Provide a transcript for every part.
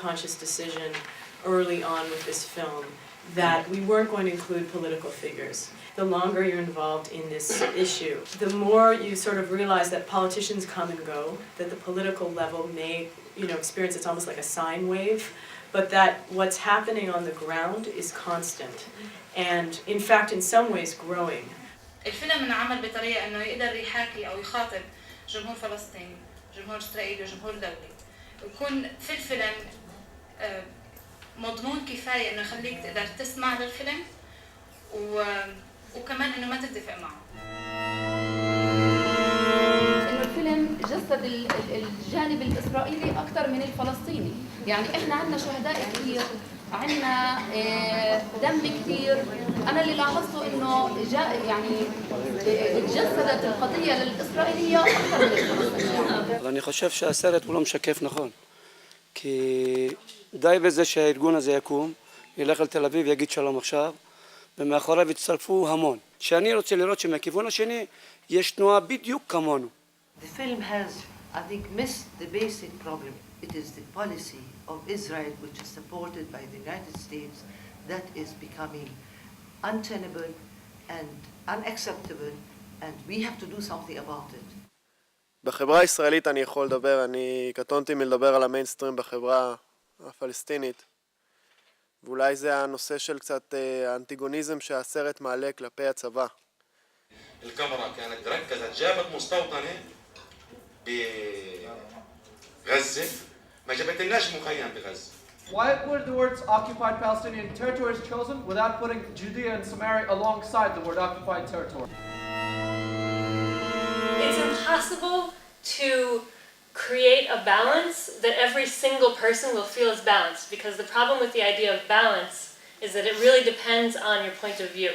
conscious decision early on with this film that we weren't going to include political figures. The longer you're involved in this issue, the more you sort of realize that politicians come and go, that the political level may, experience it's almost like a sine wave, but that what's happening on the ground is constant and, in fact, in some ways growing. الفيلم انعمل بطريقة إنه يقدر يحاكي أو يخاطب جمهور فلسطين، جمهور إسرائيل وجمهور دولي، ويكون في الفيلم مضمون كفاية إنه يخليك تقدر تسمع للفيلم وكمان إنه ما تتفق معه. إنه الفيلم جسد الجانب الإسرائيلي أكثر من الفلسطيني، يعني إحنا عندنا شهداء كثير، عندنا دم كثير. أنا اللي لاحظته إنه يعني تجسدت القضية للإسرائيلية أكثر من الفلسطينية. אני חושב שהסרט הוא לא משקף נכון, כי די בזה שהארגון הזה יקום, ילך לתל אביב, יגיד שלום עכשיו, ומאחוריו יצטרפו המון. שאני רוצה לראות שמהכיוון השני יש תנועה בדיוק כמונו. The film has, I think, missed the basic problem. It is the policy of Israel, which is supported by the United States, that is becoming untenable and unacceptable, and we have to do something about it. בחברה הישראלית אני יכול לדבר, אני קטונתי מלדבר על המיינסטרים בחברה הפלסטינית, ואולי זה הנושא של קצת האנטיגוניזם שהסרט מעלה כלפי הצבא. الكاميرا كانت ركزت جابت مستوطنة بغزة ما جابتلناش مخيم بغزة. Why were the words occupied Palestinian territories chosen without putting Judea and Samaria alongside the word occupied territory? It's impossible to create a balance that every single person will feel is balanced, because the problem with the idea of balance is that it really depends on your point of view.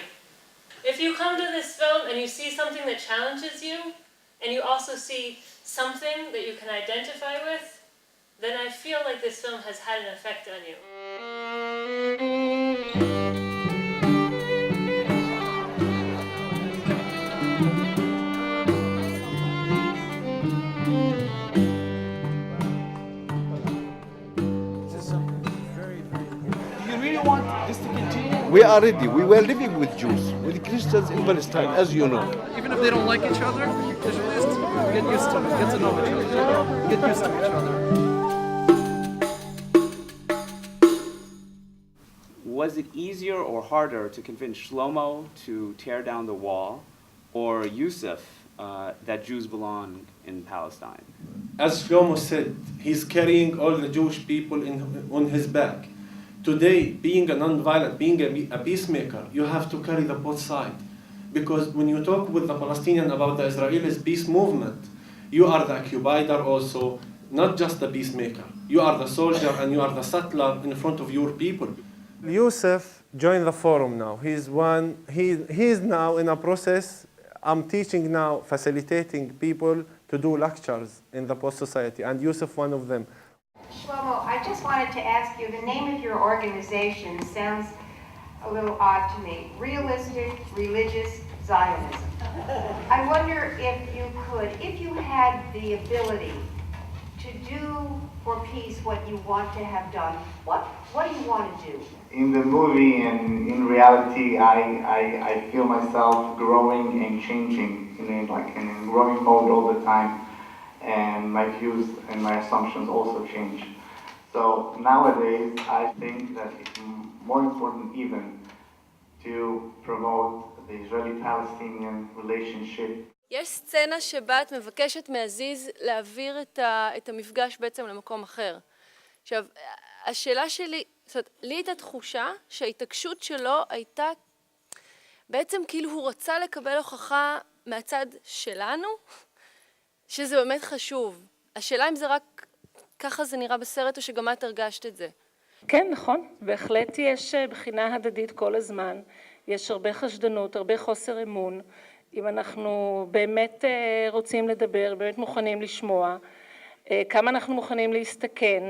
If you come to this film and you see something that challenges you, and you also see something that you can identify with, then I feel like this film has had an effect on you. You really want this to continue? We are ready. We were living with Jews, with Christians in Palestine, as you know. Even if they don't like each other, there's at least get used to it, get to know each other, get used to each other. Was it easier or harder to convince Shlomo to tear down the wall, or Yusuf that Jews belong in Palestine? As Shlomo said, he's carrying all the Jewish people on his back. Today, being a non-violent, being a peacemaker, you have to carry the both sides. Because when you talk with the Palestinian about the Israelis' peace movement, you are the occupier also, not just the peacemaker. You are the soldier and you are the settler in front of your people. Yusuf joined the forum now. He's now in a process. I'm teaching now, facilitating people to do lectures in the post-society, and Yusuf one of them. Shlomo, I just wanted to ask you, the name of your organization sounds a little odd to me. Realistic Religious Zionism. I wonder if you had the ability to do for peace what you want to have done, what do you want to do? In the movie and in reality, I feel myself growing and changing in a growing mode all the time, and my views and my assumptions also change. So nowadays, I think that it's more important even to promote the Israeli-Palestinian relationship. יש סצנה שבה את מבקשת מעזיז להעביר את המפגש בעצם למקום אחר. עכשיו, השאלה שלי, זאת אומרת, לי הייתה תחושה שההתעקשות שלו הייתה בעצם כאילו הוא רצה לקבל הוכחה מהצד שלנו, שזה באמת חשוב. השאלה אם זה רק ככה זה נראה בסרט או שגם את הרגשת את זה. כן, נכון. בהחלט יש בחינה הדדית כל הזמן. יש הרבה חשדנות, הרבה חוסר אמון. אם אנחנו באמת רוצים לדבר, באמת מוכנים לשמוע, כמה אנחנו מוכנים להסתכן,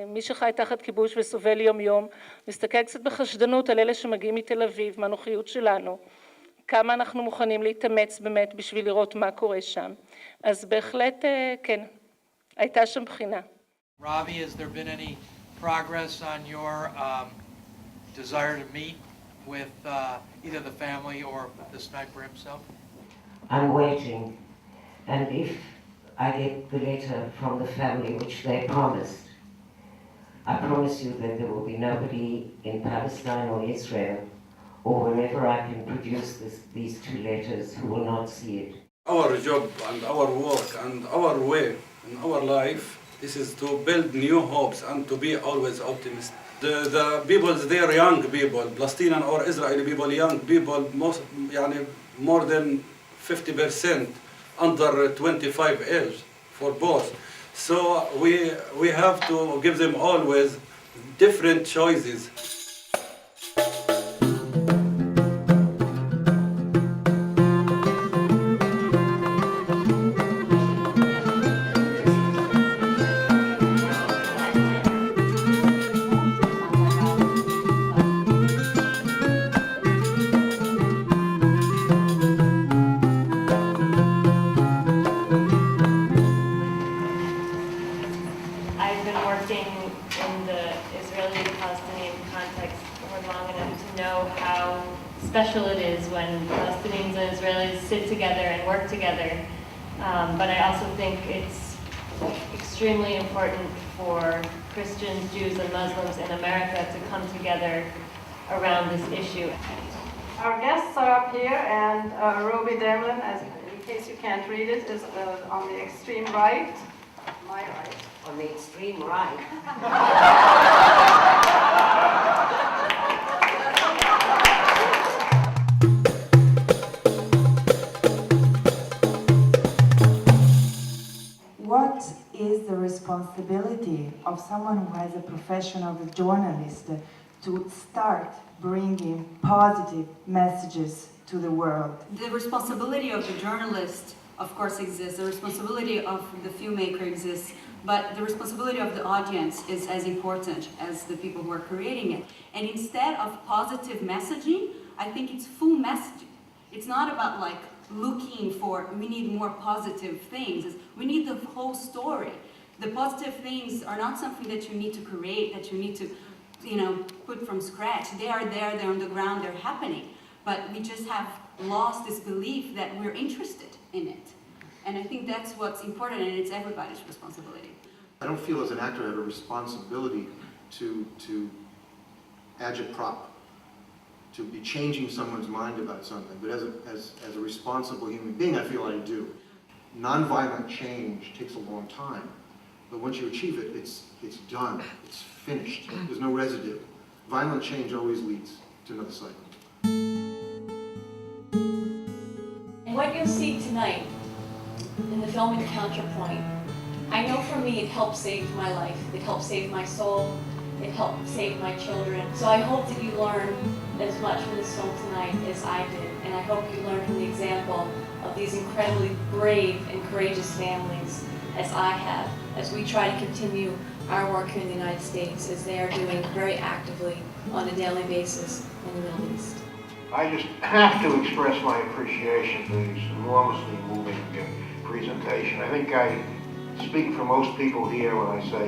מי שחי תחת כיבוש וסובל יום יום, מסתכל קצת בחשדנות על אלה שמגיעים מתל אביב, מהנוחיות שלנו, כמה אנחנו מוכנים להתאמץ באמת בשביל לראות מה קורה שם. אז בהחלט כן, הייתה שם בחינה. Ravi, has there been any progress on your desire to meet with either the family or the sniper himself? I'm waiting, and if I get the letter from the family, which they promised, I promise you that there will be nobody in Palestine or Israel or wherever I can produce these two letters who will not see it. Our job and our work and our way in our life, this is to build new hopes and to be always optimistic. The people there, young people, Palestinian or Israeli people, young people, more than 50% under 25 age for both. So we have to give them always different choices. I've been working in the Israeli-Palestinian context for long enough to know how special it is when Palestinians and Israelis sit together and work together. But I also think it's extremely important for Christians, Jews, and Muslims in America to come together around this issue. Our guests are up here, and Ruby Demlin, in case you can't read it, is on the extreme right, my right. On the extreme right. What is the responsibility of someone who has a profession of a journalist to start bringing positive messages to the world? The responsibility of the journalist, of course, exists. The responsibility of the filmmaker exists. But the responsibility of the audience is as important as the people who are creating it. And instead of positive messaging, I think it's full messaging. It's not about like looking for, we need more positive things. We need the whole story. The positive things are not something that you need to create, that you need to, put from scratch. They are there, they're on the ground, they're happening. But we just have lost this belief that we're interested in it. And I think that's what's important, and it's everybody's responsibility. I don't feel as an actor I have a responsibility to agitprop, to be changing someone's mind about something. But as a responsible human being, I feel I do. Nonviolent change takes a long time, but once you achieve it, it's done, it's finished. There's no residue. Violent change always leads to another cycle. And what you'll see tonight in the film Counterpoint, I know for me it helped save my life, it helped save my soul, it helped save my children. So I hope that you learn as much from this film tonight as I did, and I hope you learn from the example of these incredibly brave and courageous families as I have, as we try to continue our work here in the United States, as they are doing very actively on a daily basis in the Middle East. I just have to express my appreciation for this enormously moving presentation. I think I speak for most people here when I say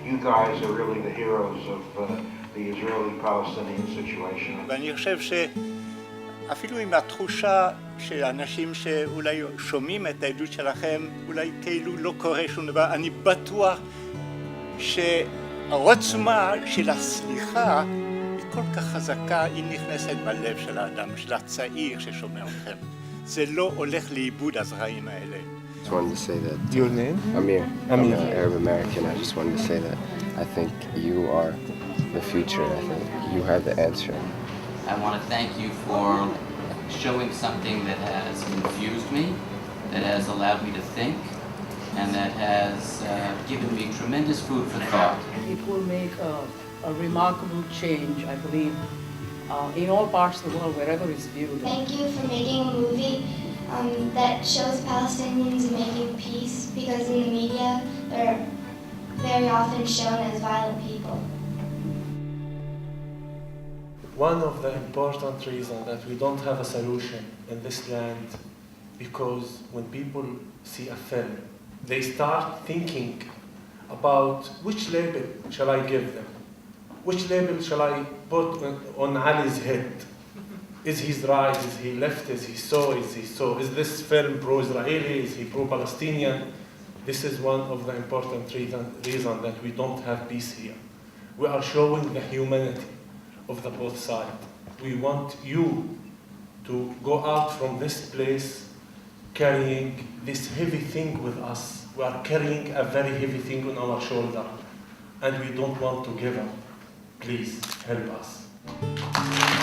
you guys are really the heroes of the Israeli-Palestinian situation. ואני חושב שאפילו עם התחושה של אנשים שאולי שומעים את העדות שלכם, אולי כאילו לא קורה שום דבר, אני בטוח שהעוצמה של הסליחה היא כל כך חזקה, היא נכנסת בלב של האדם, של הצעיר ששומע אתכם. זה לא הולך לאיבוד הזרעים האלה. I just wanted to say that. Your name? Amir. I'm an Arab American. I just wanted to say that I think you are the future. I think you have the answer. I want to thank you for showing something that has confused me, that has allowed me to think, and that has given me tremendous food for thought. It will make a remarkable change, I believe, in all parts of the world, wherever it's viewed. Thank you for making a movie that shows Palestinians making peace, because in the media they're very often shown as violent people. One of the important reasons that we don't have a solution in this land, because when people see a film, they start thinking about which label shall I give them? Which label shall I put on Ali's head? Is he right? Is he left? Is he so? Is he so? Is this film pro-Israeli? Is he pro-Palestinian? This is one of the important reasons that we don't have peace here. We are showing the humanity of the both sides. We want you to go out from this place carrying this heavy thing with us. We are carrying a very heavy thing on our shoulder, and we don't want to give up. Please help us.